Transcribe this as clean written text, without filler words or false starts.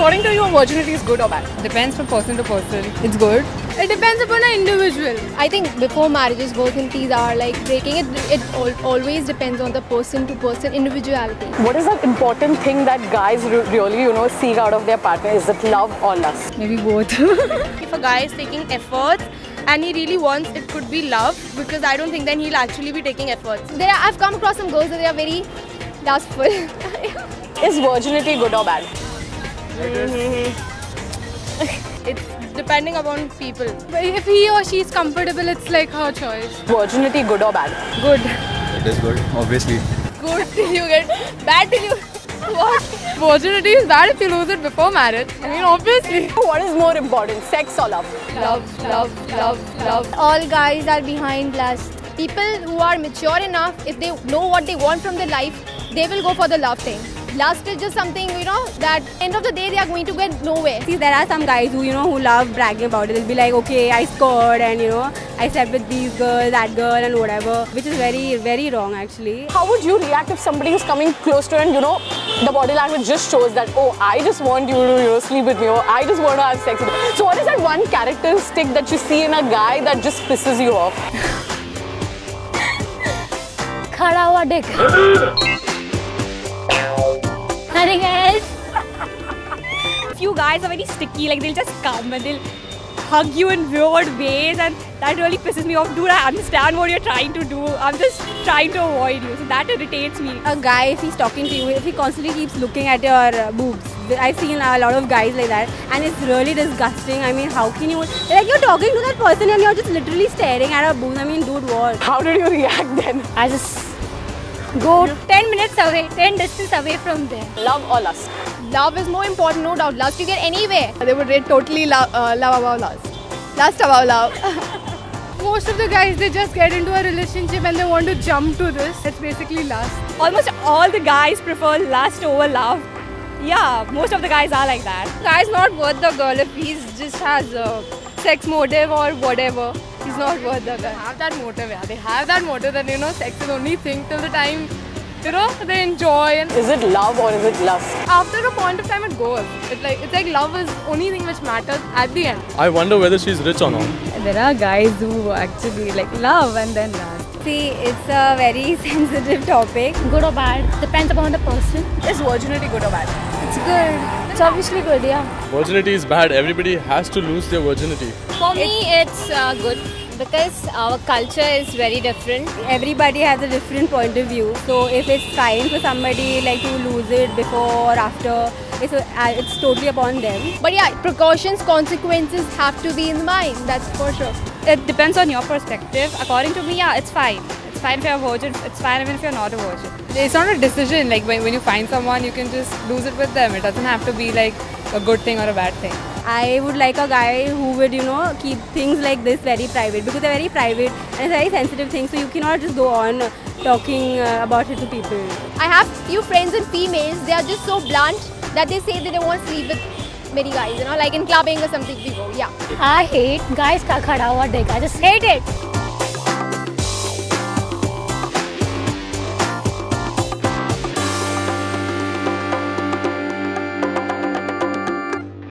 According to you, virginity is good or bad? Depends from person to person. It's good. It depends upon an individual. I think before marriages, virginities are like breaking it. It always depends on the person to person individuality. What is that important thing that guys really, seek out of their partner? Is it love or lust? Maybe both. If a guy is taking efforts and he really wants, it could be love, because I don't think then he'll actually be taking efforts. I've come across some girls that they are very lustful. Is virginity good or bad? It's depending upon people. But if he or she is comfortable, it's like her choice. Virginity good or bad? Good. It is good, obviously. Good till you get bad till you what? Virginity is bad if you lose it before marriage. I mean, obviously. What is more important, sex or love? Love. All guys are behind lust. People who are mature enough, if they know what they want from their life, they will go for the love thing. Lust is just something, that end of the day they are going to get nowhere. See, there are some guys who love bragging about it. They'll be like, okay, I scored and I slept with these girls, that girl and whatever, which is very, very wrong actually. How would you react if somebody is coming close to you and the body language just shows that, oh, I just want you to sleep with me, or I just want to have sex with you. So what is that one characteristic that you see in a guy that just pisses you off? Khada hua dick. Nothing else. Few guys are very sticky, like they'll just come and they'll hug you in weird ways, and that really pisses me off. Dude, I understand what you're trying to do. I'm just trying to avoid you. So that irritates me. A guy, if he's talking to you, if he constantly keeps looking at your boobs, I've seen a lot of guys like that, and it's really disgusting. I mean, how can you, like you're talking to that person and you're just literally staring at her boobs. I mean, dude, what? How did you react then? I just go 10 minutes away, 10 distance away from there. Love or lust? Love is more important, no doubt. Lust you get anywhere. They would rate totally love above lust. Lust above love. Most of the guys, they just get into a relationship and they want to jump to this. It's basically lust. Almost all the guys prefer lust over love. Yeah, most of the guys are like that. Guy's not worth the girl if he just has a sex motive or whatever. He's not worth the guy. They have that motive, yeah. They have that motive that, sex is only thing till the time, they enjoy. And is it love or is it lust? After a point of time, it goes. It's like love is only thing which matters at the end. I wonder whether she's rich or not. There are guys who actually love and then lust. See, it's a very sensitive topic. Good or bad, depends upon the person. Is virginity good or bad? It's good. It's obviously good, yeah. Virginity is bad. Everybody has to lose their virginity. For me, it's good because our culture is very different. Everybody has a different point of view. So if it's fine for somebody to lose it before or after, it's totally upon them. But yeah, precautions, consequences have to be in mind, that's for sure. It depends on your perspective. According to me, yeah, it's fine. It's fine if you're a virgin. It's fine even if you're not a virgin. It's not a decision. When you find someone, you can just lose it with them. It doesn't have to be a good thing or a bad thing. I would like a guy who would, keep things like this very private, because they're very private and it's a very sensitive thing. So you cannot just go on talking about it to people. I have few friends and females, they are just so blunt that they say they don't want to sleep with many guys, like in clubbing or something we go, yeah. I hate guys ka khada hua dick. I just hate it.